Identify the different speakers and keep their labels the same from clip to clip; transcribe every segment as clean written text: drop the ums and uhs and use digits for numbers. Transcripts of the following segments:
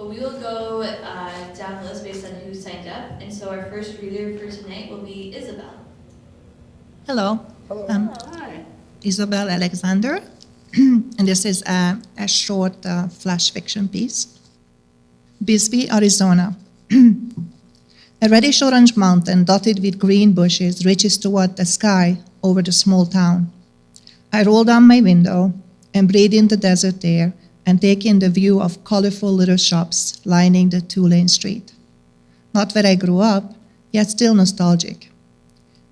Speaker 1: but we will go down the list based on who signed up. And so our first reader for tonight will be Izabelle.
Speaker 2: Hello.
Speaker 3: Hello.
Speaker 1: Hi.
Speaker 2: Izabelle Alexander. And this is a short flash fiction piece. Bisbee, Arizona. A reddish-orange mountain dotted with green bushes reaches toward the sky over the small town. I roll down my window and breathe in the desert air and take in the view of colorful little shops lining the two-lane street. Not where I grew up, yet still nostalgic.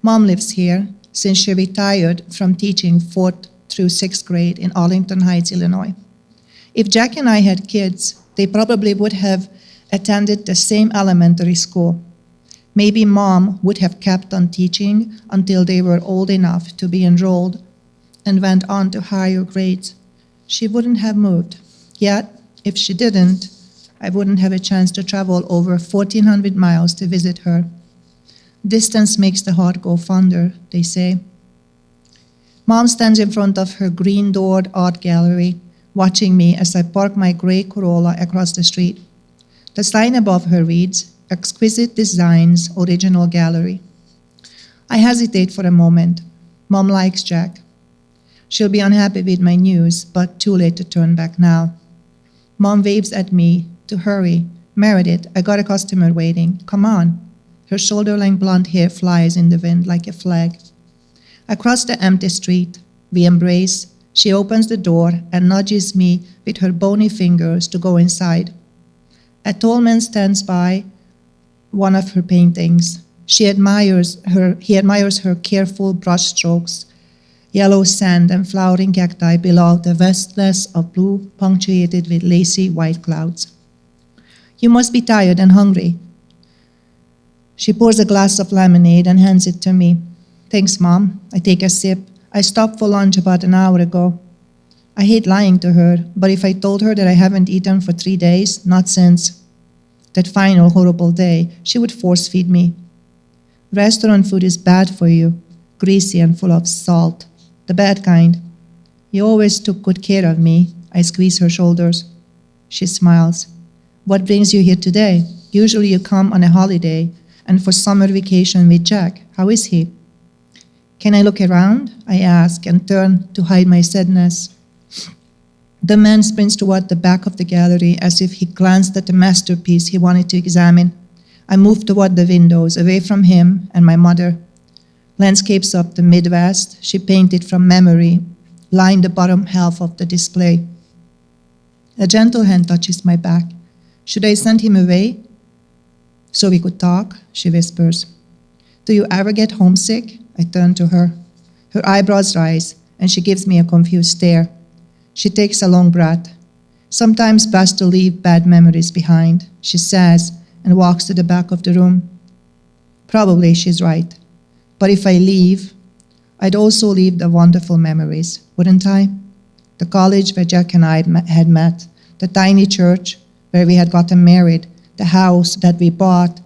Speaker 2: Mom lives here since she retired from teaching 4th through 6th grade in Arlington Heights, Illinois. If Jack and I had kids, they probably would have attended the same elementary school. Maybe Mom would have kept on teaching until they were old enough to be enrolled and went on to higher grades. She wouldn't have moved. Yet, if she didn't, I wouldn't have a chance to travel over 1,400 miles to visit her. Distance makes the heart go fonder, they say. Mom stands in front of her green-doored art gallery, watching me as I park my gray Corolla across the street. The sign above her reads, Exquisite Designs, Original Gallery. I hesitate for a moment. Mom likes Jack. She'll be unhappy with my news, but too late to turn back now. Mom waves at me to hurry. Meredith, I got a customer waiting. Come on. Her shoulder-length blonde hair flies in the wind like a flag. Across the empty street, we embrace. She opens the door and nudges me with her bony fingers to go inside. A tall man stands by one of her paintings. He admires her careful brushstrokes, yellow sand and flowering cacti below the vastness of blue punctuated with lacy white clouds. You must be tired and hungry. She pours a glass of lemonade and hands it to me. Thanks, Mom. I take a sip. I stopped for lunch about an hour ago. I hate lying to her, but if I told her that I haven't eaten for 3 days, not since that final horrible day, she would force-feed me. Restaurant food is bad for you, greasy and full of salt, the bad kind. You always took good care of me. I squeeze her shoulders. She smiles. What brings you here today? Usually you come on a holiday and for summer vacation with Jack. How is he? Can I look around? I ask and turn to hide my sadness. The man sprints toward the back of the gallery as if he glanced at the masterpiece he wanted to examine. I move toward the windows, away from him and my mother. Landscapes of the Midwest, she painted from memory, line the bottom half of the display. A gentle hand touches my back. Should I send him away? So we could talk, she whispers. Do you ever get homesick? I turn to her. Her eyebrows rise, and she gives me a confused stare. She takes a long breath. Sometimes best to leave bad memories behind, she says, and walks to the back of the room. Probably she's right. But if I leave, I'd also leave the wonderful memories, wouldn't I? The college where Jack and I had met, the tiny church where we had gotten married, the house that we bought,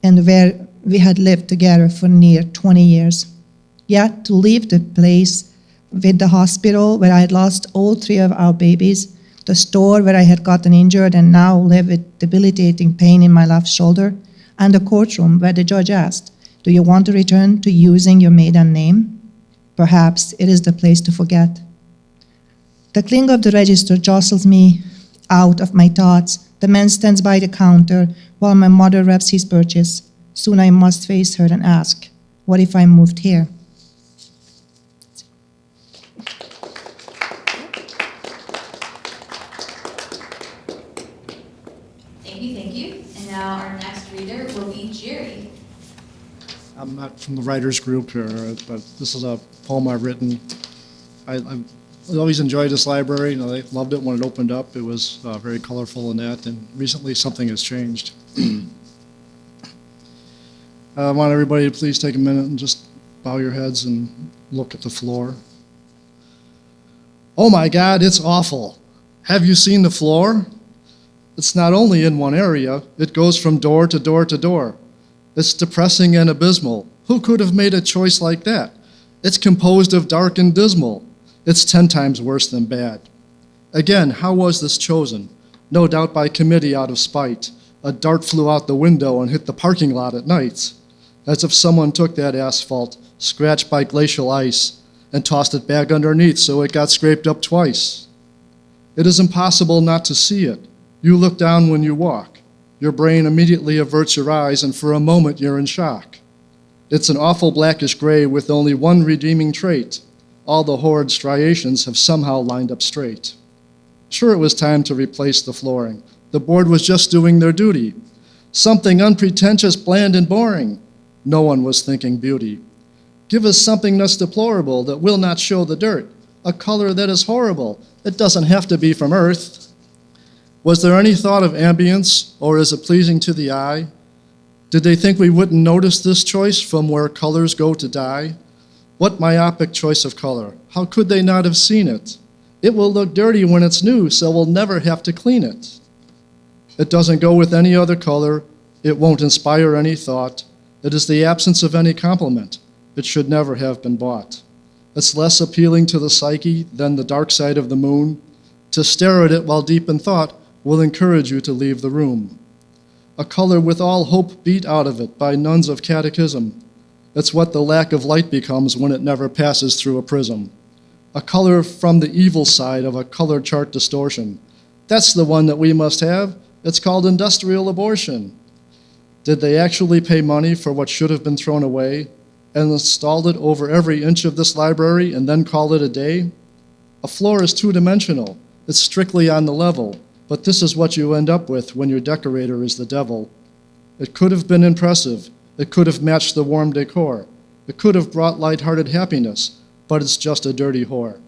Speaker 2: and where we had lived together for near 20 years. Yet to leave the place with the hospital where I had lost all 3 of our babies, the store where I had gotten injured and now live with debilitating pain in my left shoulder, and the courtroom where the judge asked, do you want to return to using your maiden name? Perhaps it is the place to forget. The cling of the register jostles me out of my thoughts. The man stands by the counter while my mother wraps his purchase. Soon I must face her and ask, what if I moved here?
Speaker 1: Thank you. And now our next reader will be Jerry.
Speaker 3: I'm not from the writers group here, but this is a poem I've written. I always enjoyed this library. You know, I loved it when it opened up. It was very colorful and that, and recently something has changed. I want everybody to please take a minute and just bow your heads and look at the floor. Oh my God, it's awful. Have you seen the floor? It's not only in one area, it goes from door to door to door. It's depressing and abysmal. Who could have made a choice like that? It's composed of dark and dismal. It's 10 times worse than bad. Again, how was this chosen? no doubt by committee out of spite. A dart flew out the window and hit the parking lot at night, as if someone took that asphalt, scratched by glacial ice, and tossed it back underneath so it got scraped up twice. It is impossible not to see it. You look down when you walk. Your brain immediately averts your eyes, and for a moment you're in shock. It's an awful blackish gray with only one redeeming trait. All the horrid striations have somehow lined up straight. Sure, it was time to replace the flooring. The board was just doing their duty. Something unpretentious, bland, and boring. No one was thinking beauty. Give us something that's deplorable, that will not show the dirt. A color that is horrible. It doesn't have to be from earth. Was there any thought of ambience, or is it pleasing to the eye? Did they think we wouldn't notice this choice from where colors go to die? What myopic choice of color. How could they not have seen it? It will look dirty when it's new, so we'll never have to clean it. It doesn't go with any other color. It won't inspire any thought. It is the absence of any compliment. It should never have been bought. It's less appealing to the psyche than the dark side of the moon. To stare at it while deep in thought will encourage you to leave the room. A color with all hope beat out of it by nuns of catechism. It's what the lack of light becomes when it never passes through a prism. A color from the evil side of a color chart distortion. That's the one that we must have. It's called industrial abortion. Did they actually pay money for what should have been thrown away and installed it over every inch of this library and then call it a day? A floor is two-dimensional. It's strictly on the level, but this is what you end up with when your decorator is the devil. It could have been impressive. It could have matched the warm decor. It could have brought light-hearted happiness, but it's just a dirty whore.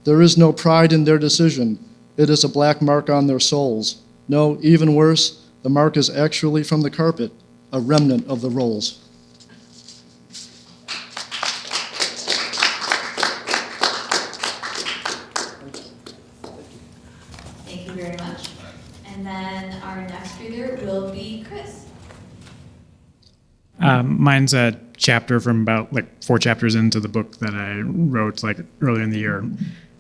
Speaker 3: There is no pride in their decision. It is a black mark on their souls. No, even worse, the mark is actually from the carpet, a remnant of the rolls.
Speaker 1: Thank you very much. And then our next reader will be Chris.
Speaker 4: Mine's a chapter from about 4 chapters into the book that I wrote earlier in the year.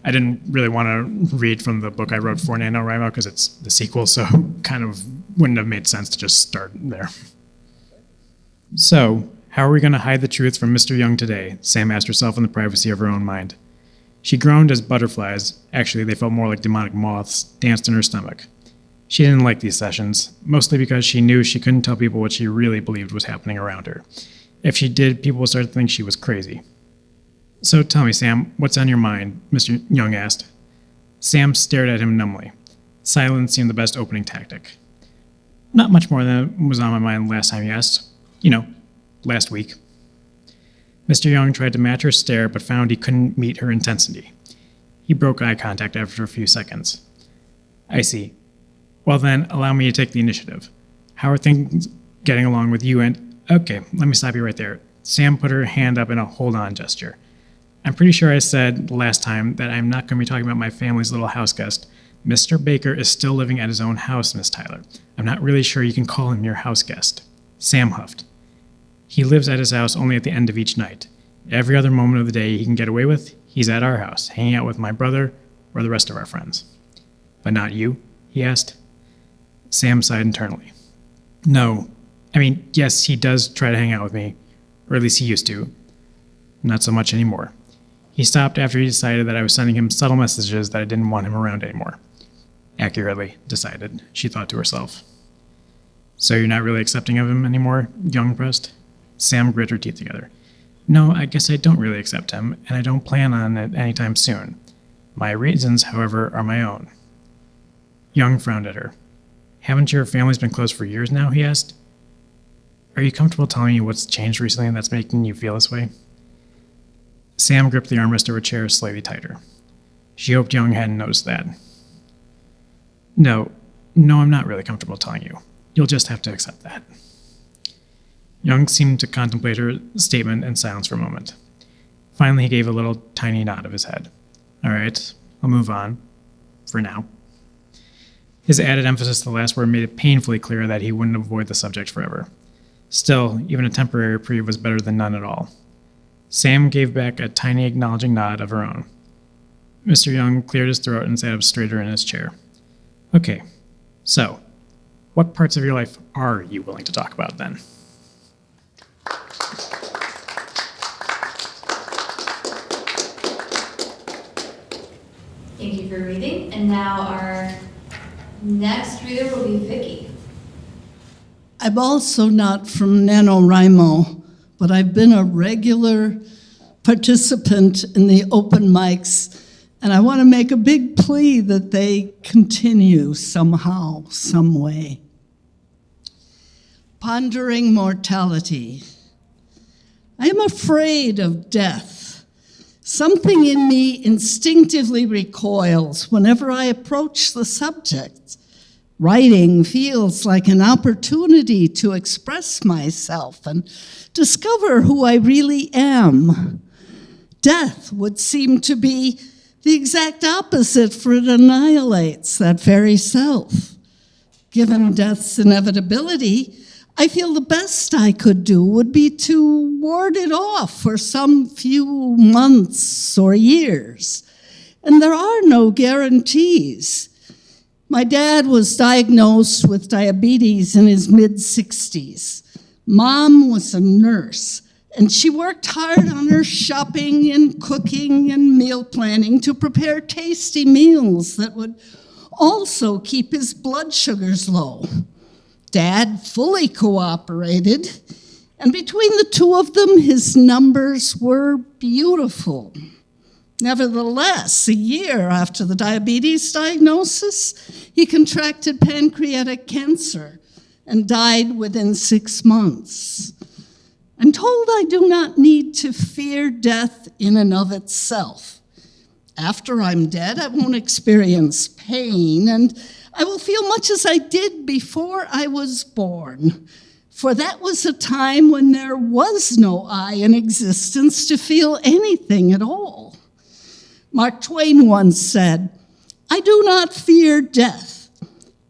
Speaker 4: I didn't really want to read from the book I wrote for NaNoWriMo because it's the sequel, so kind of wouldn't have made sense to just start there. So, how are we going to hide the truth from Mr. Young today? Sam asked herself in the privacy of her own mind. She groaned as butterflies, actually they felt more like demonic moths, danced in her stomach. She didn't like these sessions, mostly because she knew she couldn't tell people what she really believed was happening around her. If she did, people would start to think she was crazy. So tell me, Sam, what's on your mind? Mr. Young asked. Sam stared at him numbly. Silence seemed the best opening tactic. Not much more than was on my mind last time he asked. Last week. Mr. Young tried to match her stare, but found he couldn't meet her intensity. He broke eye contact after a few seconds. I see. Well then, allow me to take the initiative. How are things getting along with you and... Okay, let me stop you right there. Sam put her hand up in a hold-on gesture. I'm pretty sure I said last time that I'm not going to be talking about my family's little house guest. Mr. Baker is still living at his own house, Miss Tyler. I'm not really sure you can call him your house guest. Sam huffed. He lives at his house only at the end of each night. Every other moment of the day he can get away with, he's at our house, hanging out with my brother or the rest of our friends. But not you? He asked. Sam sighed internally. No. Yes, he does try to hang out with me, or at least he used to. Not so much anymore. He stopped after he decided that I was sending him subtle messages that I didn't want him around anymore. Accurately decided, she thought to herself. So you're not really accepting of him anymore? Young pressed. Sam grit her teeth together. No, I guess I don't really accept him, and I don't plan on it anytime soon. My reasons, however, are my own. Young frowned at her. Haven't your families been close for years now? He asked. Are you comfortable telling me what's changed recently that's making you feel this way? Sam gripped the armrest of her chair slightly tighter. She hoped Young hadn't noticed that. No, I'm not really comfortable telling you. You'll just have to accept that. Young seemed to contemplate her statement in silence for a moment. Finally, he gave a little tiny nod of his head. All right, I'll move on. For now. His added emphasis to the last word made it painfully clear that he wouldn't avoid the subject forever. Still, even a temporary reprieve was better than none at all. Sam gave back a tiny acknowledging nod of her own. Mr. Young cleared his throat and sat up straighter in his chair. Okay, So, what parts of your life are you willing to talk about then?
Speaker 1: Thank you for reading. And now our next reader will be Vicki.
Speaker 5: I'm also not from NaNoWriMo, but I've been a regular participant in the open mics, and I want to make a big plea that they continue somehow, some way. Pondering mortality. I am afraid of death. Something in me instinctively recoils whenever I approach the subject. Writing feels like an opportunity to express myself and discover who I really am. Death would seem to be the exact opposite, for it annihilates that very self. Given death's inevitability, I feel the best I could do would be to ward it off for some few months or years. And there are no guarantees. My dad was diagnosed with diabetes in his mid-60s. Mom was a nurse, and she worked hard on her shopping and cooking and meal planning to prepare tasty meals that would also keep his blood sugars low. Dad fully cooperated, and between the two of them, his numbers were beautiful. Nevertheless, a year after the diabetes diagnosis, he contracted pancreatic cancer and died within 6 months. I'm told I do not need to fear death in and of itself. After I'm dead, I won't experience pain, and I will feel much as I did before I was born. For that was a time when there was no I in existence to feel anything at all. Mark Twain once said, "I do not fear death.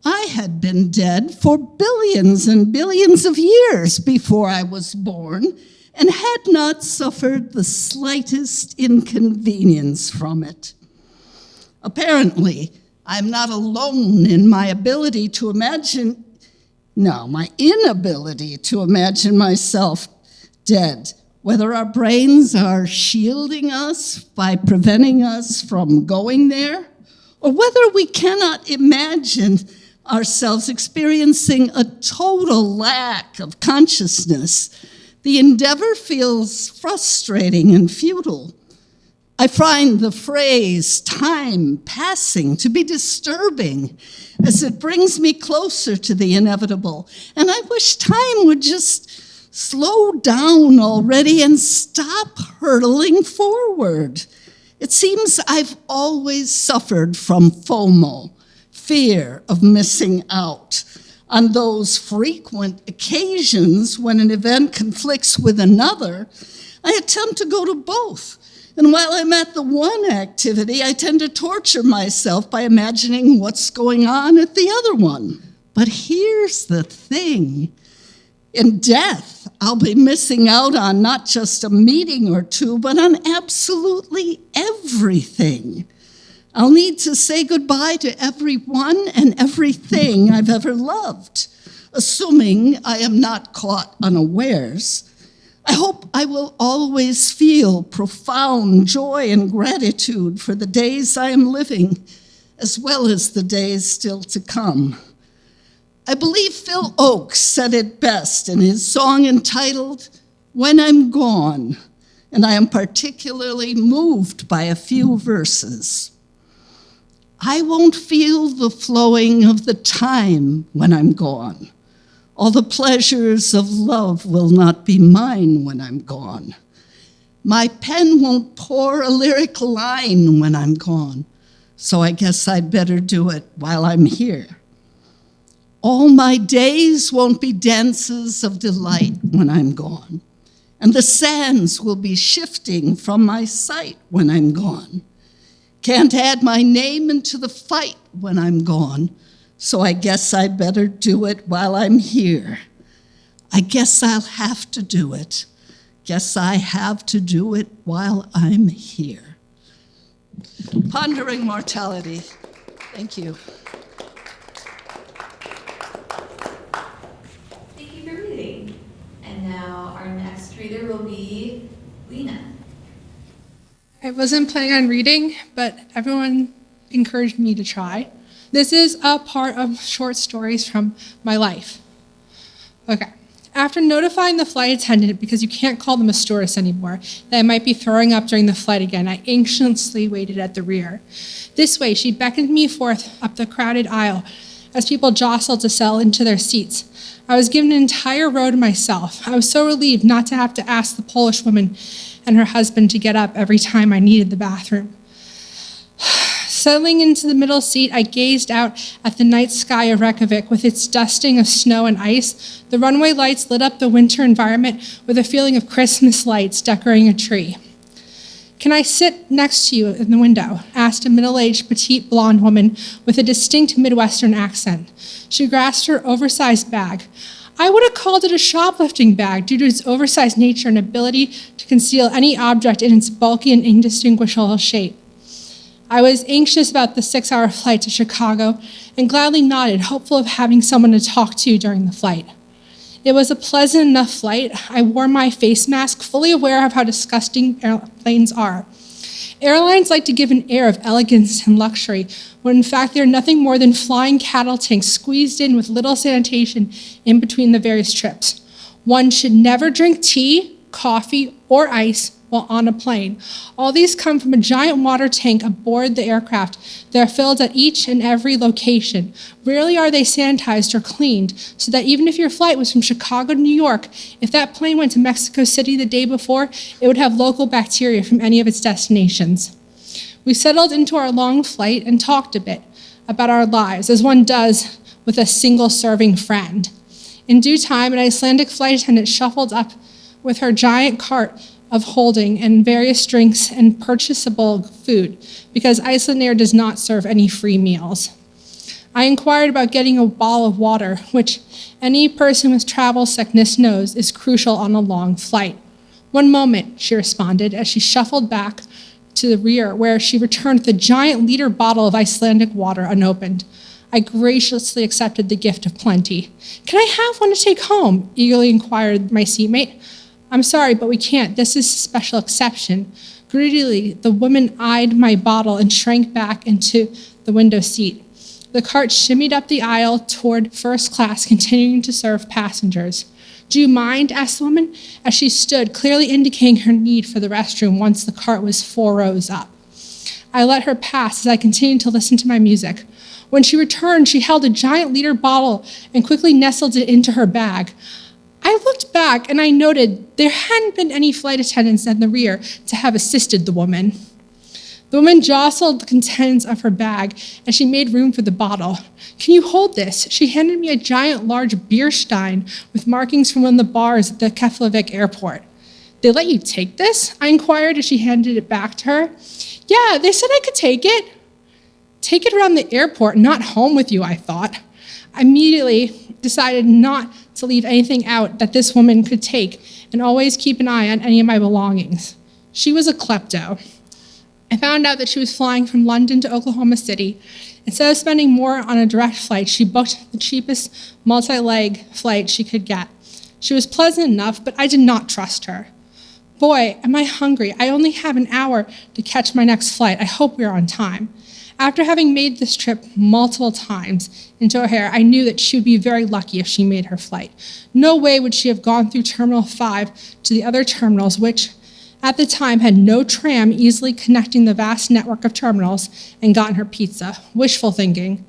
Speaker 5: I had been dead for billions and billions of years before I was born and had not suffered the slightest inconvenience from it." Apparently, I'm not alone in my inability to imagine myself dead. Whether our brains are shielding us by preventing us from going there, or whether we cannot imagine ourselves experiencing a total lack of consciousness, the endeavor feels frustrating and futile. I find the phrase time passing to be disturbing as it brings me closer to the inevitable, and I wish time would just slow down already and stop hurtling forward. It seems I've always suffered from FOMO, fear of missing out. On those frequent occasions when an event conflicts with another, I attempt to go to both. And while I'm at the one activity, I tend to torture myself by imagining what's going on at the other one. But here's the thing. In death, I'll be missing out on not just a meeting or two, but on absolutely everything. I'll need to say goodbye to everyone and everything I've ever loved, assuming I am not caught unawares. I hope I will always feel profound joy and gratitude for the days I am living, as well as the days still to come. I believe Phil Oakes said it best in his song entitled, "When I'm Gone," and I am particularly moved by a few verses. I won't feel the flowing of the time when I'm gone. All the pleasures of love will not be mine when I'm gone. My pen won't pour a lyric line when I'm gone, so I guess I'd better do it while I'm here. All my days won't be dances of delight when I'm gone, and the sands will be shifting from my sight when I'm gone. Can't add my name into the fight when I'm gone, so I guess I'd better do it while I'm here. I guess I'll have to do it. Guess I have to do it while I'm here. Pondering mortality. Thank you.
Speaker 1: will be Lena.
Speaker 6: I wasn't planning on reading, but everyone encouraged me to try. This is a part of short stories from my life. Okay. After notifying the flight attendant, because you can't call them a stewardess anymore, that I might be throwing up during the flight again, I anxiously waited at the rear. This way, she beckoned me forth up the crowded aisle as people jostled to settle into their seats. I was given an entire row to myself. I was so relieved not to have to ask the Polish woman and her husband to get up every time I needed the bathroom. Settling into the middle seat, I gazed out at the night sky of Reykjavik with its dusting of snow and ice. The runway lights lit up the winter environment with a feeling of Christmas lights decorating a tree. "Can I sit next to you in the window?" asked a middle-aged, petite, blonde woman with a distinct Midwestern accent. She grasped her oversized bag. I would have called it a shoplifting bag due to its oversized nature and ability to conceal any object in its bulky and indistinguishable shape. I was anxious about the 6-hour flight to Chicago and gladly nodded, hopeful of having someone to talk to during the flight. It was a pleasant enough flight. I wore my face mask, fully aware of how disgusting airplanes are. Airlines like to give an air of elegance and luxury, when in fact they're nothing more than flying cattle tanks squeezed in with little sanitation in between the various trips. One should never drink tea, coffee, or ice while on a plane. All these come from a giant water tank aboard the aircraft. They are filled at each and every location. Rarely are they sanitized or cleaned, so that even if your flight was from Chicago to New York, if that plane went to Mexico City the day before, it would have local bacteria from any of its destinations. We settled into our long flight and talked a bit about our lives, as one does with a single-serving friend. In due time, an Icelandic flight attendant shuffled up with her giant cart of holding and various drinks and purchasable food, because Icelandair does not serve any free meals. I inquired about getting a bottle of water, which any person with travel sickness knows is crucial on a long flight. "One moment," she responded as she shuffled back to the rear, where she returned with a giant liter bottle of Icelandic water unopened. I graciously accepted the gift of plenty. "Can I have one to take home?" eagerly inquired my seatmate. "I'm sorry, but we can't. This is a special exception." Greedily, the woman eyed my bottle and shrank back into the window seat. The cart shimmied up the aisle toward first class, continuing to serve passengers. "Do you mind?" asked the woman, as she stood, clearly indicating her need for the restroom once the cart was 4 rows up. I let her pass as I continued to listen to my music. When she returned, she held a giant liter bottle and quickly nestled it into her bag. I looked back and I noted there hadn't been any flight attendants in the rear to have assisted the woman. The woman jostled the contents of her bag as she made room for the bottle. "Can you hold this?" She handed me a giant large beer stein with markings from one of the bars at the Keflavik airport. "They let you take this?" I inquired as she handed it back to her. "Yeah, they said I could take it." Take it around the airport, not home with you, I thought. I immediately decided not to leave anything out that this woman could take and always keep an eye on any of my belongings. She was a klepto. I found out that she was flying from London to Oklahoma City. Instead of spending more on a direct flight, she booked the cheapest multi-leg flight she could get. She was pleasant enough, but I did not trust her. "Boy, am I hungry. I only have an hour to catch my next flight. I hope we are on time." After having made this trip multiple times into O'Hare, I knew that she would be very lucky if she made her flight. No way would she have gone through Terminal 5 to the other terminals, which at the time had no tram easily connecting the vast network of terminals, and gotten her pizza. Wishful thinking.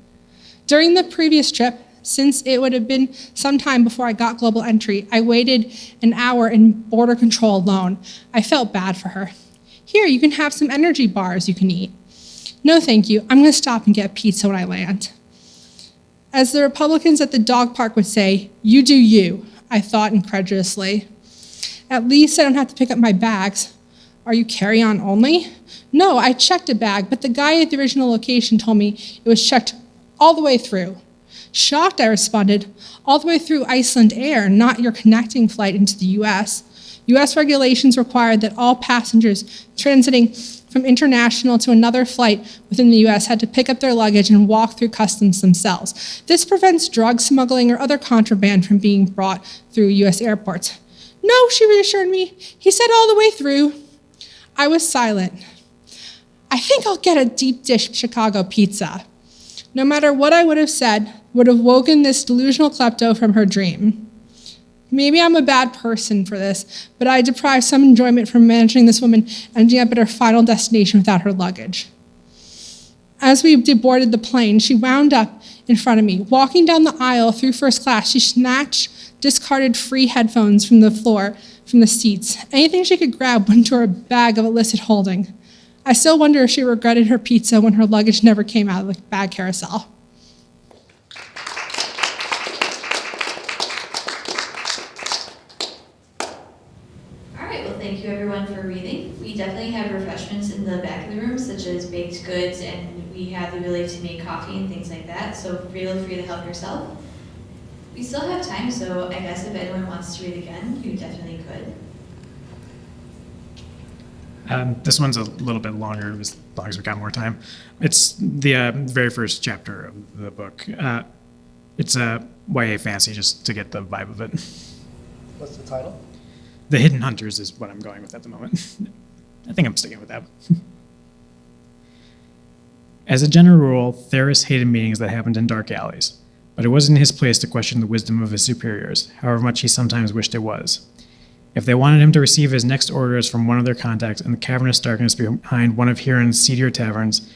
Speaker 6: During the previous trip, since it would have been some time before I got global entry, I waited an hour in border control alone. I felt bad for her. "Here, you can have some energy bars you can eat." "No, thank you. I'm going to stop and get pizza when I land." As the Republicans at the dog park would say, "You do you," I thought incredulously. At least I don't have to pick up my bags. "Are you carry-on only?" "No, I checked a bag, but the guy at the original location told me it was checked all the way through." Shocked, I responded, "All the way through Iceland Air, not your connecting flight into the U.S. U.S. regulations require that all passengers transiting from international to another flight within the U.S. had to pick up their luggage and walk through customs themselves. This prevents drug smuggling or other contraband from being brought through U.S. airports." No, she reassured me. He said all the way through. I was silent. I think I'll get a deep dish Chicago pizza. No matter what I would have said, would have woken this delusional klepto from her dream. Maybe I'm a bad person for this, but I deprived some enjoyment from managing this woman ending up at her final destination without her luggage. As we deboarded the plane, she wound up in front of me. Walking down the aisle through first class, she snatched discarded free headphones from the floor, from the seats. Anything she could grab went to her bag of illicit holding. I still wonder if she regretted her pizza when her luggage never came out of the bag carousel.
Speaker 1: All right, well, thank you everyone for reading. We definitely have refreshments in the back of the room, such as baked goods, and we have the ability to make coffee and things like that, so feel free to help yourself. We still have time, so I guess if anyone wants to read again, you definitely could.
Speaker 4: This one's a little bit longer, as long as we got more time. It's the very first chapter of the book. It's a YA fantasy, just to get the vibe of it.
Speaker 3: What's the title?
Speaker 4: The Hidden Hunters is what I'm going with at the moment. I think I'm sticking with that. As a general rule, Theris hated meetings that happened in dark alleys, but it wasn't his place to question the wisdom of his superiors, however much he sometimes wished it was. If they wanted him to receive his next orders from one of their contacts in the cavernous darkness behind one of Huron's seedier taverns,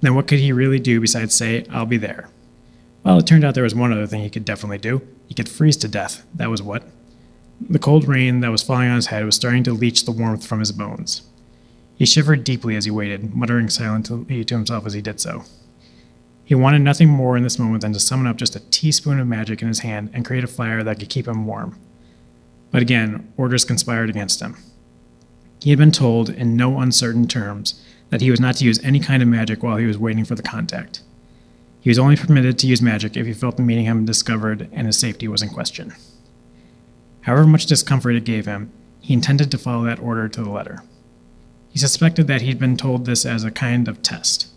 Speaker 4: then what could he really do besides say, "I'll be there"? Well, it turned out there was one other thing he could definitely do. He could freeze to death, that was what. The cold rain that was falling on his head was starting to leach the warmth from his bones. He shivered deeply as he waited, muttering silently to himself as he did so. He wanted nothing more in this moment than to summon up just a teaspoon of magic in his hand and create a fire that could keep him warm. But again, orders conspired against him. He had been told, in no uncertain terms, that he was not to use any kind of magic while he was waiting for the contact. He was only permitted to use magic if he felt the meeting had been discovered and his safety was in question. However much discomfort it gave him, he intended to follow that order to the letter. He suspected that he'd been told this as a kind of test.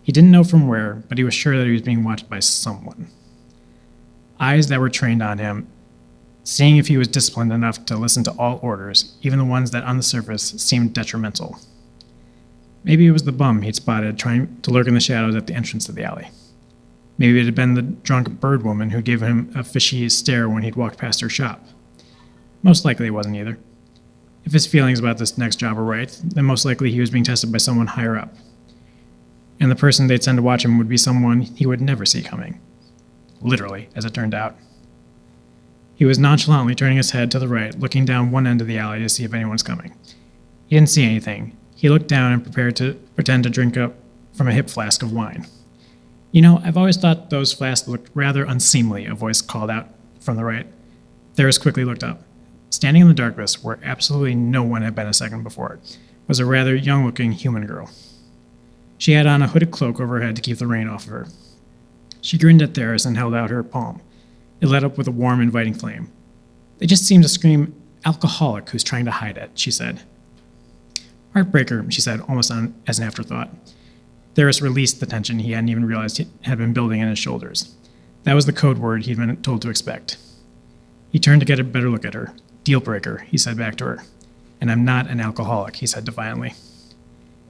Speaker 4: He didn't know from where, but he was sure that he was being watched by someone. Eyes that were trained on him, seeing if he was disciplined enough to listen to all orders, even the ones that on the surface seemed detrimental. Maybe it was the bum he'd spotted trying to lurk in the shadows at the entrance to the alley. Maybe it had been the drunk bird woman who gave him a fishy stare when he'd walked past her shop. Most likely it wasn't either. If his feelings about this next job were right, then most likely he was being tested by someone higher up. And the person they'd send to watch him would be someone he would never see coming. Literally, as it turned out. He was nonchalantly turning his head to the right, looking down one end of the alley to see if anyone's coming. He didn't see anything. He looked down and prepared to pretend to drink up from a hip flask of wine. "You know, I've always thought those flasks looked rather unseemly," a voice called out from the right. Theris quickly looked up. Standing in the darkness, where absolutely no one had been a second before, was a rather young-looking human girl. She had on a hooded cloak over her head to keep the rain off of her. She grinned at Theris and held out her palm. It lit up with a warm, inviting flame. "They just seem to scream, 'alcoholic who's trying to hide it,'" she said. "Heartbreaker," she said, almost as an afterthought. Theris released the tension he hadn't even realized had been building in his shoulders. That was the code word he'd been told to expect. He turned to get a better look at her. "Deal breaker," he said back to her. "And I'm not an alcoholic," he said defiantly.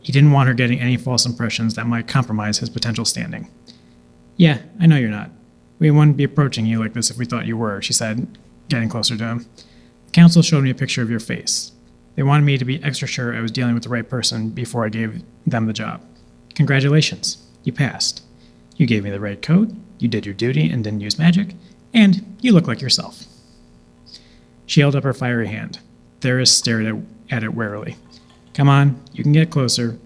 Speaker 4: He didn't want her getting any false impressions that might compromise his potential standing. "Yeah, I know you're not. We wouldn't be approaching you like this if we thought you were," she said, getting closer to him. "The council showed me a picture of your face. They wanted me to be extra sure I was dealing with the right person before I gave them the job. Congratulations, you passed. You gave me the right code, you did your duty and didn't use magic, and you look like yourself." She held up her fiery hand. Theris stared at it warily. "Come on, you can get closer.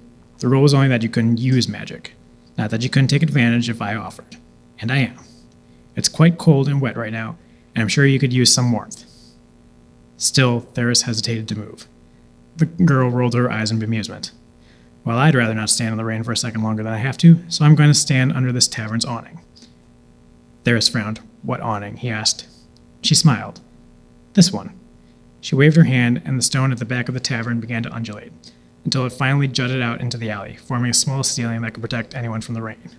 Speaker 4: The rule was only that you couldn't use magic, not that you couldn't take advantage if I offered. And I am. It's quite cold and wet right now, and I'm sure you could use some warmth." Still, Theris hesitated to move. The girl rolled her eyes in bemusement. "Well, I'd rather not stand in the rain for a second longer than I have to, so I'm going to stand under this tavern's awning." Theris frowned. "What awning?" he asked. She smiled. "This one." She waved her hand, and the stone at the back of the tavern began to undulate, until it finally jutted out into the alley, forming a small ceiling that could protect anyone from the rain.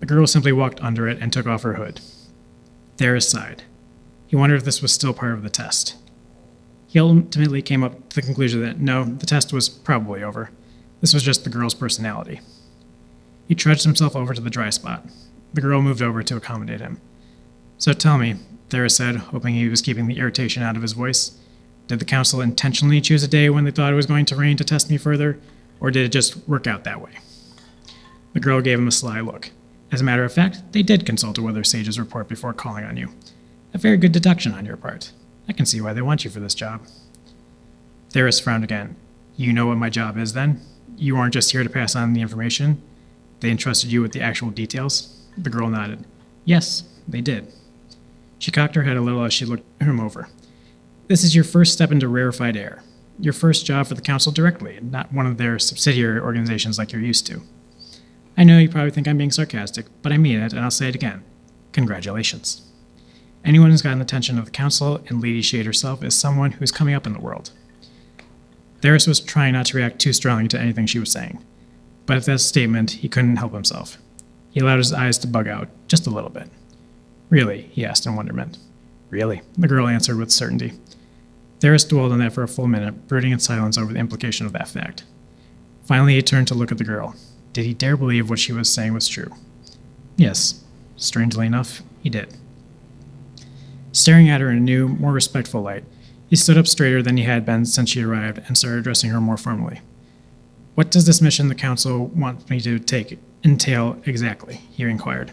Speaker 4: The girl simply walked under it and took off her hood. Theris sighed. He wondered if this was still part of the test. He ultimately came up to the conclusion that no, the test was probably over. This was just the girl's personality. He trudged himself over to the dry spot. The girl moved over to accommodate him. So tell me, Thera said, hoping he was keeping the irritation out of his voice, did the council intentionally choose a day when they thought it was going to rain to test me further, or did it just work out that way? The girl gave him a sly look. As a matter of fact, they did consult a weather sage's report before calling on you. A very good deduction on your part. I can see why they want you for this job. Theris frowned again. You know what my job is, then? You aren't just here to pass on the information? They entrusted you with the actual details? The girl nodded. Yes, they did. She cocked her head a little as she looked him over. This is your first step into rarefied air. Your first job for the council directly, not one of their subsidiary organizations like you're used to. I know you probably think I'm being sarcastic, but I mean it, and I'll say it again. Congratulations. Anyone who's gotten the attention of the council and Lady Shade herself is someone who's coming up in the world. Theris was trying not to react too strongly to anything she was saying, but at that statement, he couldn't help himself. He allowed his eyes to bug out, just a little bit. Really? He asked in wonderment. Really? The girl answered with certainty. Theris dwelled on that for a full minute, brooding in silence over the implication of that fact. Finally, he turned to look at the girl. Did he dare believe what she was saying was true? Yes. Strangely enough, he did. Staring at her in a new, more respectful light, he stood up straighter than he had been since she arrived and started addressing her more formally. What does this mission the council want me to take entail exactly? He inquired.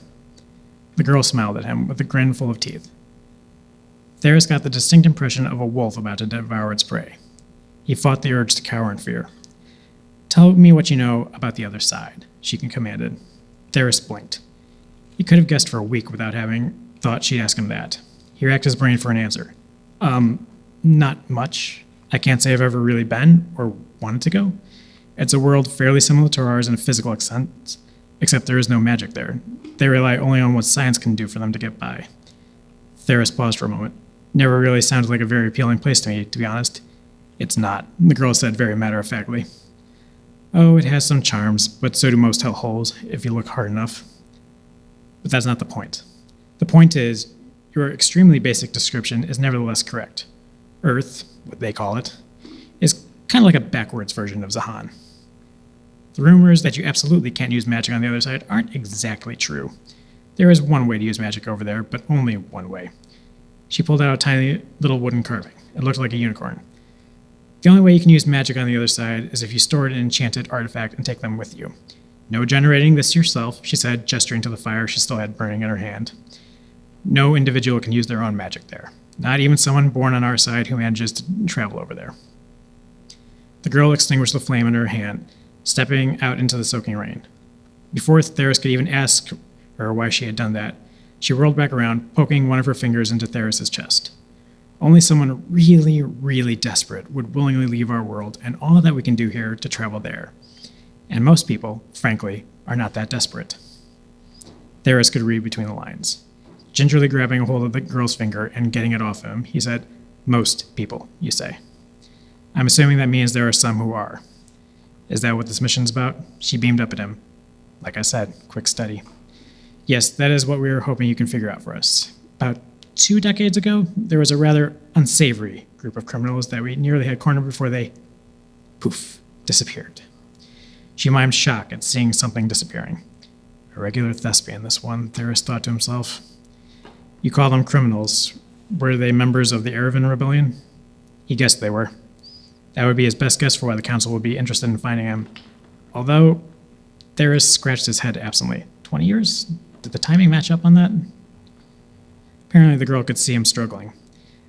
Speaker 4: The girl smiled at him with a grin full of teeth. Theris got the distinct impression of a wolf about to devour its prey. He fought the urge to cower in fear. Tell me what you know about the other side, she commanded. Theris blinked. He could have guessed for a week without having thought she'd ask him that. He racked his brain for an answer. Not much. I can't say I've ever really been or wanted to go. It's a world fairly similar to ours in a physical sense, except there is no magic there. They rely only on what science can do for them to get by. Theris paused for a moment. Never really sounded like a very appealing place to me, to be honest. It's not, the girl said very matter-of-factly. Oh, it has some charms, but so do most hellholes, if you look hard enough. But that's not the point. The point is, your extremely basic description is nevertheless correct. Earth, what they call it, is kind of like a backwards version of Zahan. The rumors that you absolutely can't use magic on the other side aren't exactly true. There is one way to use magic over there, but only one way. She pulled out a tiny little wooden carving. It looked like a unicorn. The only way you can use magic on the other side is if you store an enchanted artifact and take them with you. No generating this yourself, she said, gesturing to the fire she still had burning in her hand. No individual can use their own magic there. Not even someone born on our side who manages to travel over there. The girl extinguished the flame in her hand, stepping out into the soaking rain. Before Theris could even ask her why she had done that, she whirled back around, poking one of her fingers into Theris's chest. Only someone really, really desperate would willingly leave our world and all that we can do here to travel there. And most people, frankly, are not that desperate. Theris could read between the lines. Gingerly grabbing a hold of the girl's finger and getting it off him, he said, Most people, you say. I'm assuming that means there are some who are. Is that what this mission's about? She beamed up at him. Like I said, quick study. Yes, that is what we were hoping you can figure out for us. About 2 decades ago, there was a rather unsavory group of criminals that we nearly had cornered before they, poof, disappeared. She mimed shock at seeing something disappearing. A regular thespian, this one, Theris thought to himself. You call them criminals. Were they members of the Erevan Rebellion? He guessed they were. That would be his best guess for why the council would be interested in finding him. Although, Theris scratched his head absently. 20 years? Did the timing match up on that? Apparently the girl could see him struggling.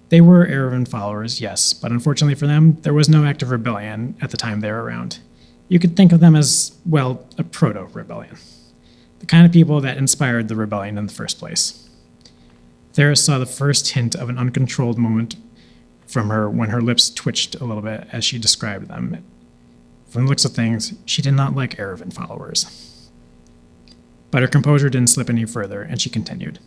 Speaker 4: They were Erevan followers, yes, but unfortunately for them, there was no active rebellion at the time they were around. You could think of them as, well, a proto-rebellion. The kind of people that inspired the rebellion in the first place. Theris saw the first hint of an uncontrolled moment from her when her lips twitched a little bit as she described them. From the looks of things, she did not like Erevan followers. But her composure didn't slip any further, and she continued.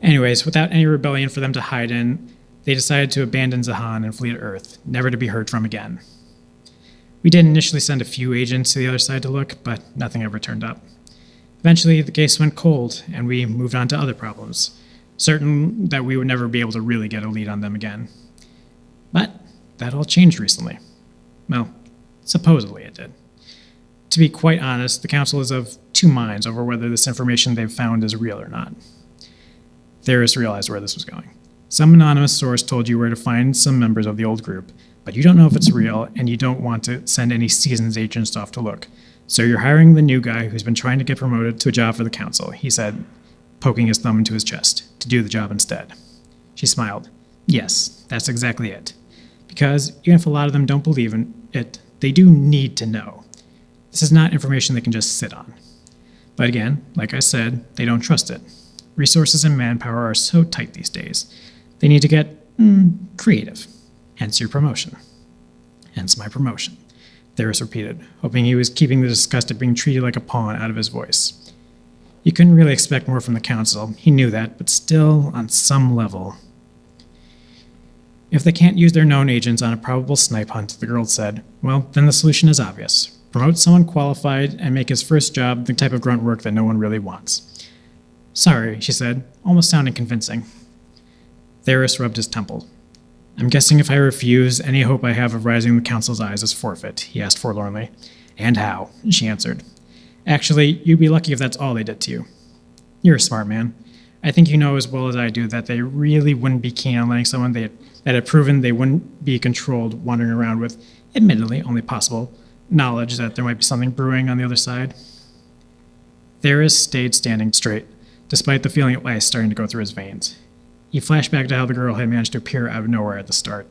Speaker 4: Anyways, without any rebellion for them to hide in, they decided to abandon Zahan and flee to Earth, never to be heard from again. We did initially send a few agents to the other side to look, but nothing ever turned up. Eventually, the case went cold, and we moved on to other problems, certain that we would never be able to really get a lead on them again. But that all changed recently. Well, supposedly it did. To be quite honest, the council is of two minds over whether this information they've found is real or not. Theorists realized where this was going. Some anonymous source told you where to find some members of the old group, but you don't know if it's real and you don't want to send any seasoned agents off to look. So you're hiring the new guy who's been trying to get promoted to a job for the council, he said, poking his thumb into his chest, to do the job instead. She smiled. Yes, that's exactly it. Because even if a lot of them don't believe in it, they do need to know. This is not information they can just sit on. But again, like I said, they don't trust it. Resources and manpower are so tight these days. They need to get creative. Hence your promotion. Hence my promotion. Theris repeated, hoping he was keeping the disgust at being treated like a pawn out of his voice. You couldn't really expect more from the council. He knew that, but still, on some level. If they can't use their known agents on a probable snipe hunt, the girl said, well, then the solution is obvious. Promote someone qualified and make his first job the type of grunt work that no one really wants. Sorry, she said, almost sounding convincing. Theris rubbed his temple. I'm guessing if I refuse, any hope I have of rising in the council's eyes is forfeit, he asked forlornly. And how? She answered. Actually, you'd be lucky if that's all they did to you. You're a smart man. I think you know as well as I do that they really wouldn't be keen on letting someone that had proven they wouldn't be controlled wandering around with, admittedly, only possible knowledge that there might be something brewing on the other side. Theris stayed standing straight, despite the feeling of ice starting to go through his veins. He flashed back to how the girl had managed to appear out of nowhere at the start.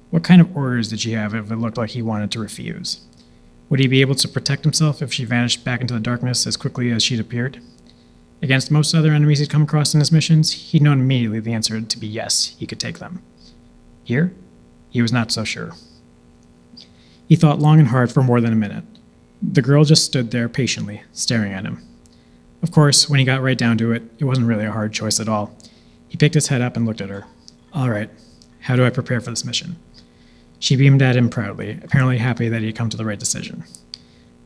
Speaker 4: What kind of orders did she have if it looked like he wanted to refuse? Would he be able to protect himself if she vanished back into the darkness as quickly as she'd appeared? Against most other enemies he'd come across in his missions, he'd known immediately the answer to be yes, he could take them. Here, he was not so sure. He thought long and hard for more than a minute. The girl just stood there patiently, staring at him. Of course, when he got right down to it, it wasn't really a hard choice at all. He picked his head up and looked at her. All right, how do I prepare for this mission? She beamed at him proudly, apparently happy that he had come to the right decision.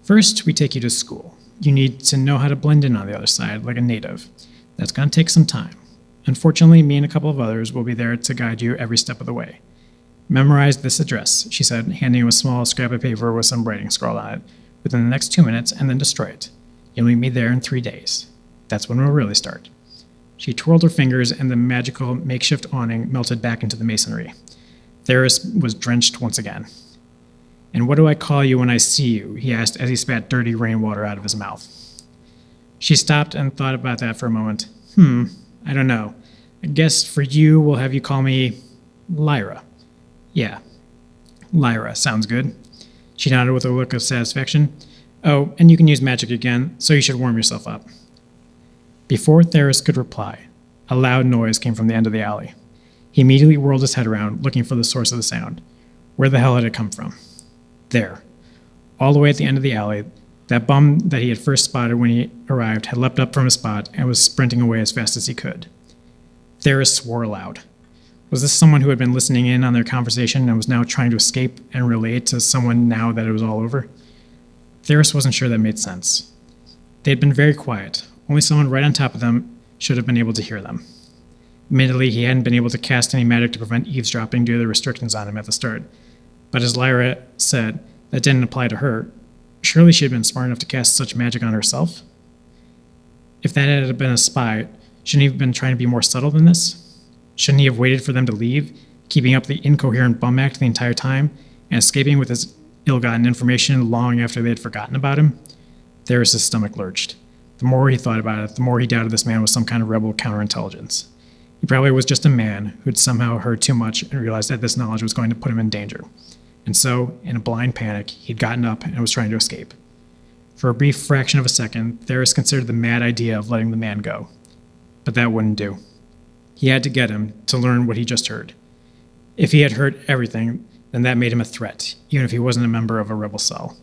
Speaker 4: First, we take you to school. You need to know how to blend in on the other side, like a native. That's going to take some time. Unfortunately, me and a couple of others will be there to guide you every step of the way. Memorize this address, she said, handing him a small scrap of paper with some writing scrawled on it, within the next 2 minutes, and then destroy it. You'll meet me there in 3 days. That's when we'll really start. She twirled her fingers, and the magical makeshift awning melted back into the masonry. Theris was drenched once again. And what do I call you when I see you? He asked as he spat dirty rainwater out of his mouth. She stopped and thought about that for a moment. I don't know. I guess for you, we'll have you call me Lyra. Yeah, Lyra, sounds good. She nodded with a look of satisfaction. Oh, and you can use magic again, so you should warm yourself up. Before Theris could reply, a loud noise came from the end of the alley. He immediately whirled his head around, looking for the source of the sound. Where the hell had it come from? There. All the way at the end of the alley, that bum that he had first spotted when he arrived had leapt up from his spot and was sprinting away as fast as he could. Theris swore aloud. Was this someone who had been listening in on their conversation and was now trying to escape and relate to someone now that it was all over? Theris wasn't sure that made sense. They had been very quiet. Only someone right on top of them should have been able to hear them. Admittedly, he hadn't been able to cast any magic to prevent eavesdropping due to the restrictions on him at the start. But as Lyra said, that didn't apply to her. Surely she had been smart enough to cast such magic on herself? If that had been a spy, shouldn't he have been trying to be more subtle than this? Shouldn't he have waited for them to leave, keeping up the incoherent bum act the entire time, and escaping with his ill-gotten information long after they had forgotten about him? Theris' stomach lurched. The more he thought about it, the more he doubted this man was some kind of rebel counterintelligence. He probably was just a man who'd somehow heard too much and realized that this knowledge was going to put him in danger. And so, in a blind panic, he'd gotten up and was trying to escape. For a brief fraction of a second, Theris considered the mad idea of letting the man go. But that wouldn't do. He had to get him to learn what he just heard. If he had heard everything, then that made him a threat, even if he wasn't a member of a rebel cell.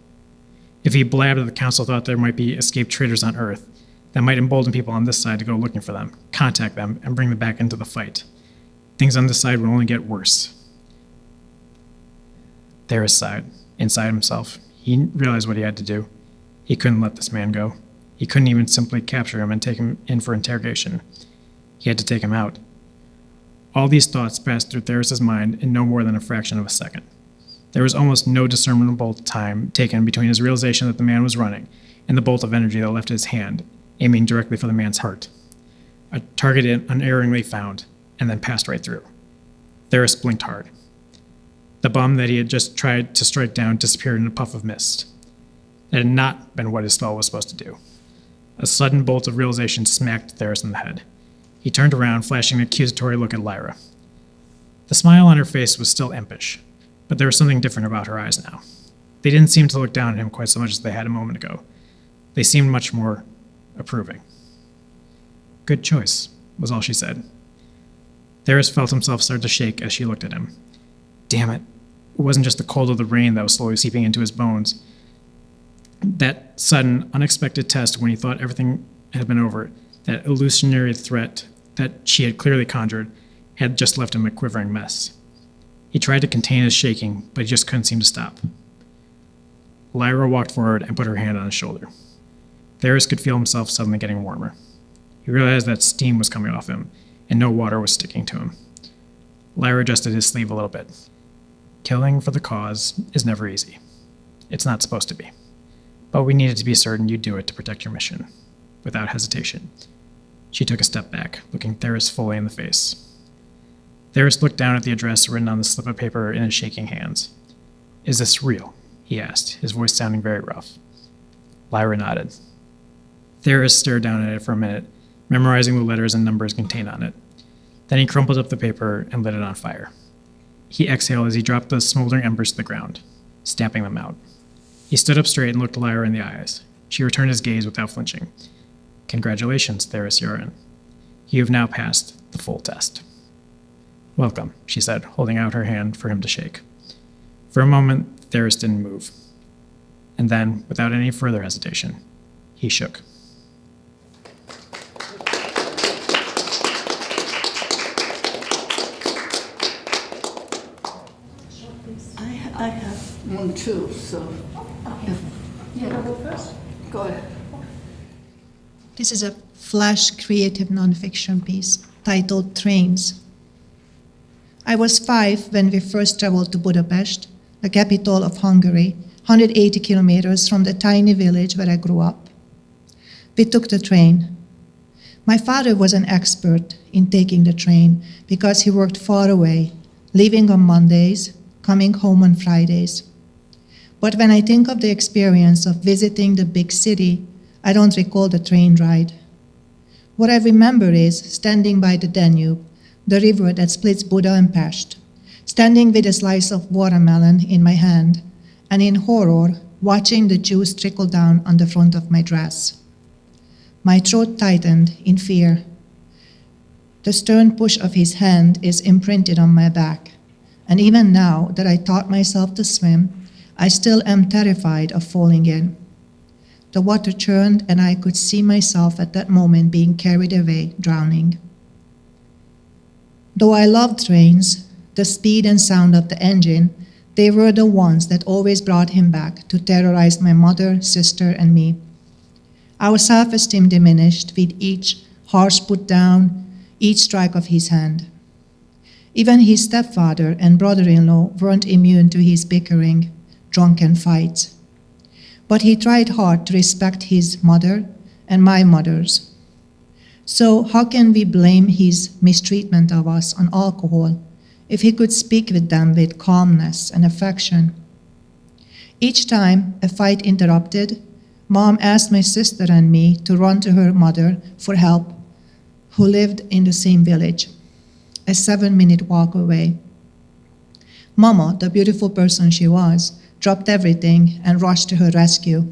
Speaker 4: If he blabbed that the council thought there might be escaped traitors on Earth, that might embolden people on this side to go looking for them, contact them, and bring them back into the fight. Things on this side would only get worse. Theris sighed, inside himself. He realized what he had to do. He couldn't let this man go. He couldn't even simply capture him and take him in for interrogation. He had to take him out. All these thoughts passed through Theris's mind in no more than a fraction of a second. There was almost no discernible time taken between his realization that the man was running and the bolt of energy that left his hand, aiming directly for the man's heart. A target it unerringly found, and then passed right through. Theris blinked hard. The bomb that he had just tried to strike down disappeared in a puff of mist. It had not been what his spell was supposed to do. A sudden bolt of realization smacked Theris in the head. He turned around, flashing an accusatory look at Lyra. The smile on her face was still impish, but there was something different about her eyes now. They didn't seem to look down at him quite so much as they had a moment ago. They seemed much more approving. "Good choice," was all she said. Theris felt himself start to shake as she looked at him. Damn it. It wasn't just the cold of the rain that was slowly seeping into his bones. That sudden, unexpected test when he thought everything had been over, that illusionary threat that she had clearly conjured, had just left him a quivering mess. He tried to contain his shaking, but he just couldn't seem to stop. Lyra walked forward and put her hand on his shoulder. Theris could feel himself suddenly getting warmer. He realized that steam was coming off him, and no water was sticking to him. Lyra adjusted his sleeve a little bit. Killing for the cause is never easy. It's not supposed to be. But we needed to be certain you'd do it to protect your mission. Without hesitation, she took a step back, looking Theris fully in the face. Theris looked down at the address written on the slip of paper in his shaking hands. "Is this real?" he asked, his voice sounding very rough. Lyra nodded. Theris stared down at it for a minute, memorizing the letters and numbers contained on it. Then he crumpled up the paper and lit it on fire. He exhaled as he dropped the smoldering embers to the ground, stamping them out. He stood up straight and looked Lyra in the eyes. She returned his gaze without flinching. "Congratulations, Theris Yoren. You have now passed the full test." "Welcome," she said, holding out her hand for him to shake. For a moment, Theris didn't move. And then, without any further hesitation, he shook.
Speaker 5: I have one too, so. Yeah, go first? Go ahead.
Speaker 2: This is a flash creative nonfiction piece titled Trains. I was 5 when we first traveled to Budapest, the capital of Hungary, 180 kilometers from the tiny village where I grew up. We took the train. My father was an expert in taking the train because he worked far away, leaving on Mondays, coming home on Fridays. But when I think of the experience of visiting the big city, I don't recall the train ride. What I remember is standing by the Danube, the river that splits Buda and Pest, standing with a slice of watermelon in my hand, and in horror, watching the juice trickle down on the front of my dress. My throat tightened in fear. The stern push of his hand is imprinted on my back, and even now that I taught myself to swim, I still am terrified of falling in. The water churned, and I could see myself at that moment being carried away, drowning. Though I loved trains, the speed and sound of the engine, they were the ones that always brought him back to terrorize my mother, sister, and me. Our self-esteem diminished with each harsh put down, each strike of his hand. Even his stepfather and brother-in-law weren't immune to his bickering, drunken fights. But he tried hard to respect his mother and my mother's. So how can we blame his mistreatment of us on alcohol if he could speak with them with calmness and affection? Each time a fight interrupted, Mom asked my sister and me to run to her mother for help, who lived in the same village, a 7-minute walk away. Mama, the beautiful person she was, dropped everything and rushed to her rescue.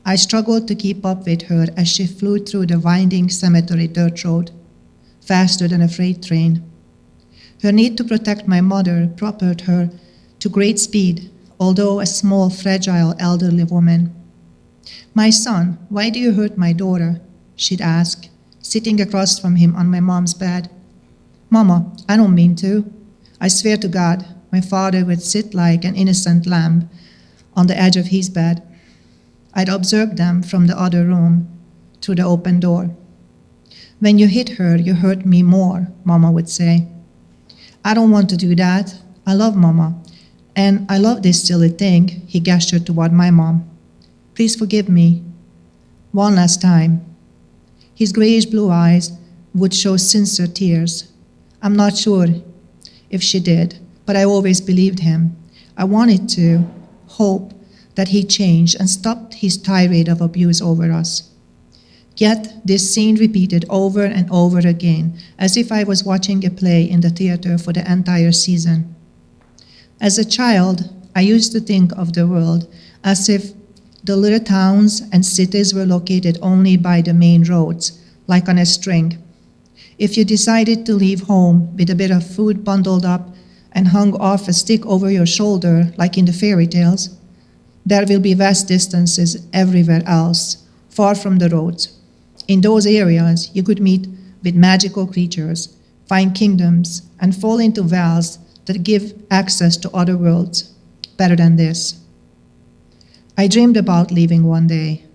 Speaker 2: I struggled to keep up with her as she flew through the winding cemetery dirt road, faster than a freight train. Her need to protect my mother propelled her to great speed, although a small, fragile, elderly woman. "My son, why do you hurt my daughter?" she'd ask, sitting across from him on my mom's bed. "Mama, I don't mean to. I swear to God," my father would sit like an innocent lamb on the edge of his bed. I'd observe them from the other room through the open door. "When you hit her, you hurt me more," Mama would say. I don't want to do that. I love Mama. And I love this silly thing, he gestured toward my mom. Please forgive me. One last time. His grayish blue eyes would show sincere tears. I'm not sure if she did, but I always believed him. I wanted to hope that he changed and stopped his tirade of abuse over us. Yet this scene repeated over and over again, as if I was watching a play in the theater for the entire season. As a child, I used to think of the world as if the little towns and cities were located only by the main roads, like on a string. If you decided to leave home with a bit of food bundled up and hung off a stick over your shoulder, like in the fairy tales, there will be vast distances everywhere else, far from the roads. In those areas, you could meet with magical creatures, find kingdoms, and fall into wells that give access to other worlds. Better than this. I dreamed about leaving one day,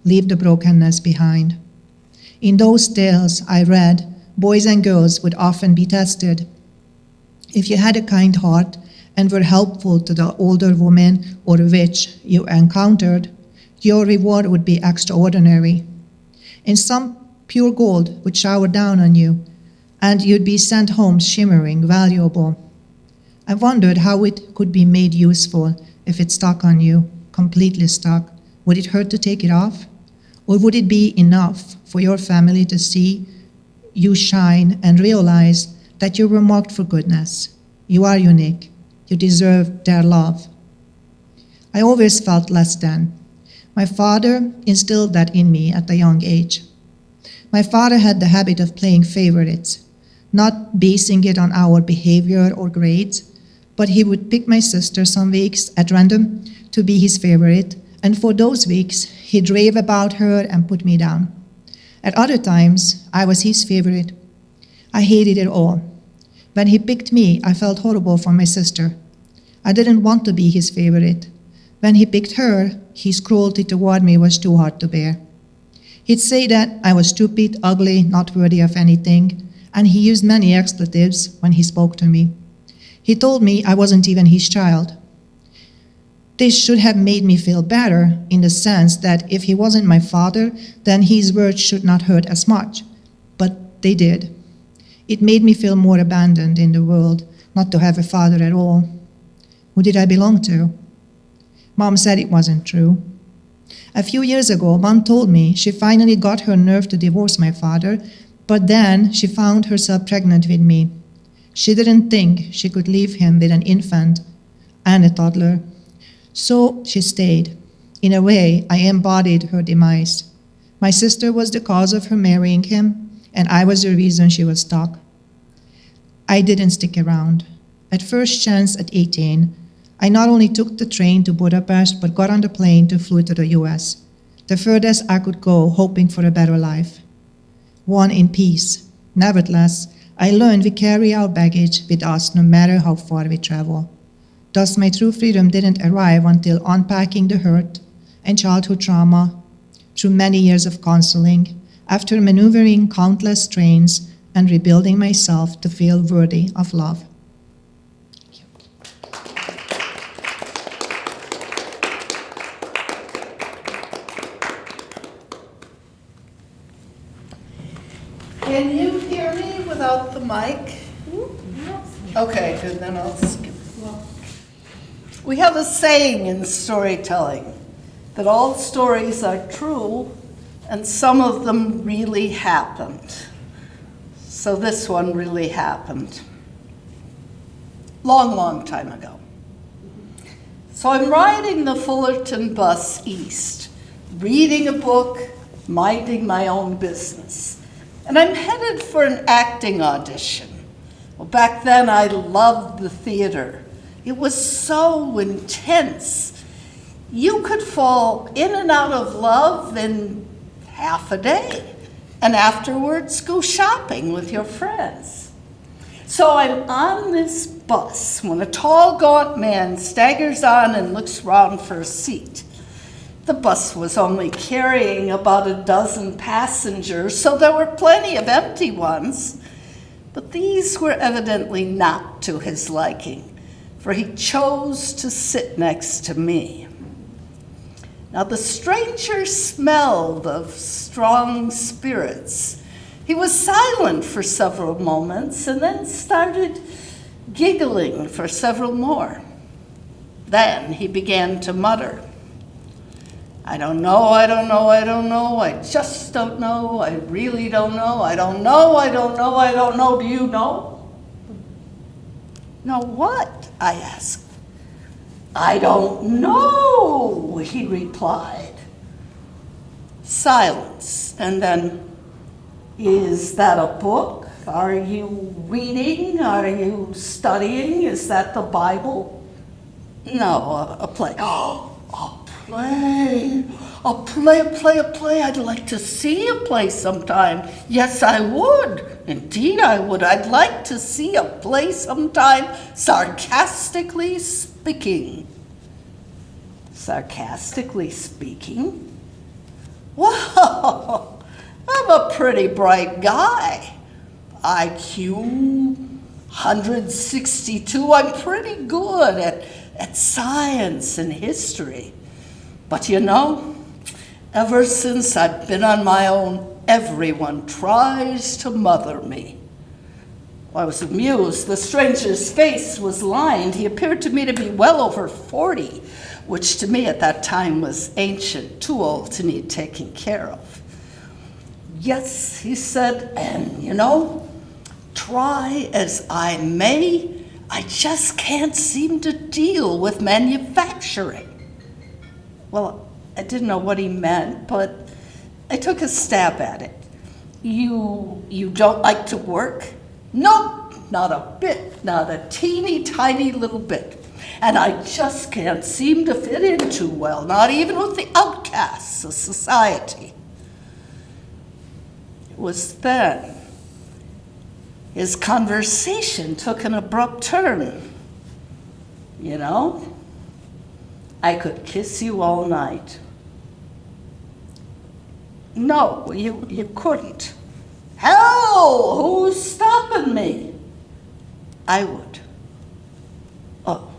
Speaker 2: leave the brokenness behind. In those tales I read, boys and girls would often be tested. If you had a kind heart and were helpful to the older woman or witch you encountered, your reward would be extraordinary. And some pure gold would shower down on you, and you'd be sent home shimmering, valuable. I wondered how it could be made useful if it stuck on you, completely stuck. Would it hurt to take it off? Or would it be enough for your family to see you shine and realize that you were marked for goodness? You are unique. You deserve their love. I always felt less than. My father instilled that in me at a young age. My father had the habit of playing favorites, not basing it on our behavior or grades, but he would pick my sister some weeks at random to be his favorite, and for those weeks, he'd rave about her and put me down. At other times, I was his favorite. I hated it all. When he picked me, I felt horrible for my sister. I didn't want to be his favorite. When he picked her, his cruelty toward me was too hard to bear. He'd say that I was stupid, ugly, not worthy of anything, and he used many expletives when he spoke to me. He told me I wasn't even his child. This should have made me feel better in the sense that if he wasn't my father, then his words should not hurt as much. But they did. It made me feel more abandoned in the world, not to have a father at all. Who did I belong to? Mom said it wasn't true. A few years ago, Mom told me she finally got her nerve to divorce my father, but then she found herself pregnant with me. She didn't think she could leave him with an infant and a toddler. So she stayed. In a way, I embodied her demise. My sister was the cause of her marrying him, and I was the reason she was stuck. I didn't stick around. At first chance at 18, I not only took the train to Budapest, but got on the plane to flew to the US, the furthest I could go, hoping for a better life. One in peace. Nevertheless, I learned we carry our baggage with us no matter how far we travel. Thus, my true freedom didn't arrive until unpacking the hurt and childhood trauma through many years of counseling, after maneuvering countless trains and rebuilding myself to feel worthy of love.
Speaker 5: Can you hear me without the mic? Okay, good, then I'll skip. We have a saying in storytelling that all stories are true and some of them really happened. So this one really happened. Long time ago. So I'm riding the Fullerton bus east, reading a book, minding my own business. And I'm headed for an acting audition. Well, back then I loved the theater. It was so intense. You could fall in and out of love in half a day, and afterwards go shopping with your friends. So I'm on this bus when a tall, gaunt man staggers on and looks round for a seat. The bus was only carrying about a dozen passengers, so there were plenty of empty ones, but these were evidently not to his liking, for he chose to sit next to me. Now the stranger smelled of strong spirits. He was silent for several moments and then started giggling for several more. Then he began to mutter, I don't know, I don't know, I don't know, I just don't know, I really don't know, I don't know, I don't know, I don't know, do you know? Know what? I asked. I don't know, he replied. Silence, and then, is that a book? Are you reading? Are you studying? Is that the Bible? No, a play. Oh, a play. A play. I'd like to see a play sometime. Yes, I would. Indeed, I would. I'd like to see a play sometime, sarcastically speaking. Sarcastically speaking? Whoa, I'm a pretty bright guy. IQ 162. I'm pretty good at science and history. But you know, ever since I've been on my own, everyone tries to mother me. Well, I was amused. The stranger's face was lined. He appeared to me to be well over 40, which to me at that time was ancient, too old to need taking care of. Yes, he said, and you know, try as I may, I just can't seem to deal with manufacturing. Well, I didn't know what he meant, but I took a stab at it. You don't like to work? Nope, not a bit, not a teeny tiny little bit. And I just can't seem to fit in too well, not even with the outcasts of society. It was then his conversation took an abrupt turn. You know, I could kiss you all night. No, you couldn't. Hell, who's stopping me? I would. Oh.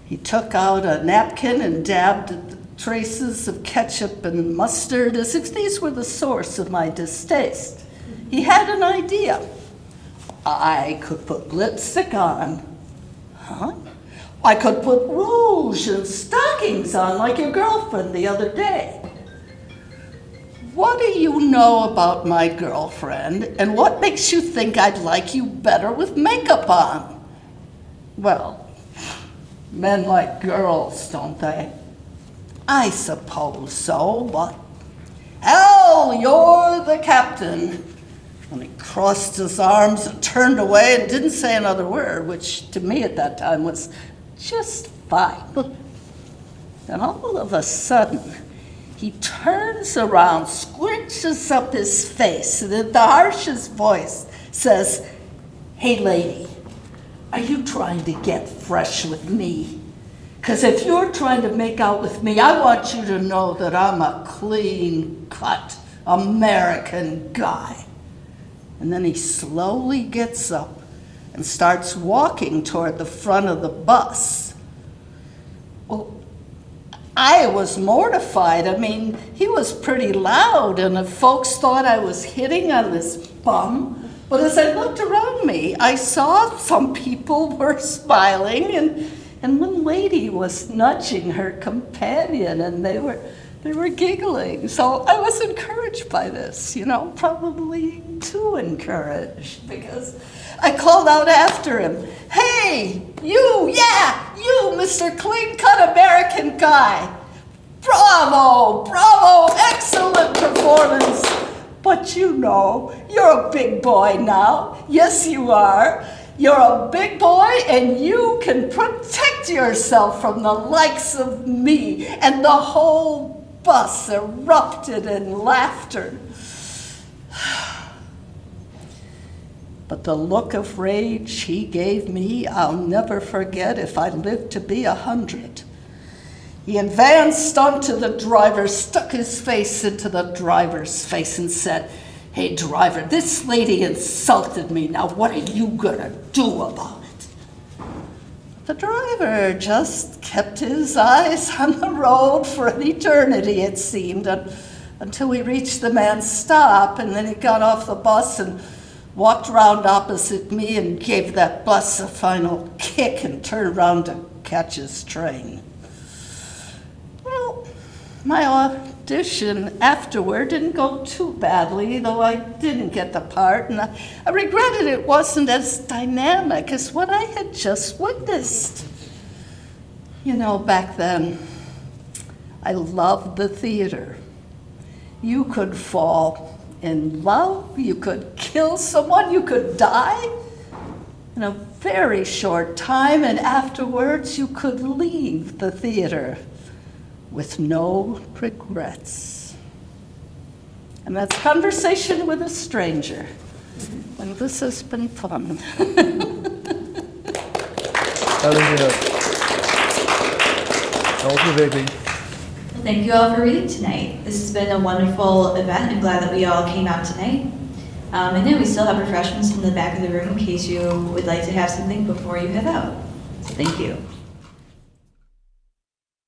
Speaker 5: He took out a napkin and dabbed at the traces of ketchup and mustard as if these were the source of my distaste. He had an idea. I could put lipstick on. Huh? I could put rouge and stockings on like your girlfriend the other day. What do you know about my girlfriend, and what makes you think I'd like you better with makeup on? Well, men like girls, don't they? I suppose so, but hell, you're the captain. And he crossed his arms and turned away and didn't say another word, which to me at that time was just fine. Then all of a sudden, he turns around, squinches up his face, and in the harshest voice says, "Hey, lady, are you trying to get fresh with me? Because if you're trying to make out with me, I want you to know that I'm a clean-cut American guy." And then he slowly gets up and starts walking toward the front of the bus. Well, I was mortified. I mean, he was pretty loud, and the folks thought I was hitting on this bum. But as I looked around me, I saw some people were smiling, and one lady was nudging her companion, and they were giggling. So I was encouraged by this, you know, probably too encouraged, because I called out after him, "Hey, you, Mr. Clean-Cut American Guy. Bravo, bravo, excellent performance. But you know, you're a big boy now. Yes, you are. You're a big boy, and you can protect yourself from the likes of me." And the whole bus erupted in laughter. But the look of rage he gave me, I'll never forget if I live to be 100. He advanced onto the driver, stuck his face into the driver's face and said, Hey, driver, this lady insulted me. Now, what are you gonna do about it? The driver just kept his eyes on the road for an eternity, it seemed, until we reached the man's stop, and then he got off the bus and walked around opposite me and gave that bus a final kick and turned around to catch his train. Well, my audition afterward didn't go too badly, though I didn't get the part, and I regretted it wasn't as dynamic as what I had just witnessed. You know, back then, I loved the theater. You could fall in love, you could kill someone, you could die in a very short time, and afterwards you could leave the theater with no regrets. And that's Conversation with a Stranger. And this has been fun.
Speaker 3: Thank you, Vicki.
Speaker 1: Well, thank you all for reading tonight. This has been a wonderful event. I'm glad that we all came out tonight. And then we still have refreshments in the back of the room in case you would like to have something before you head out. So thank you.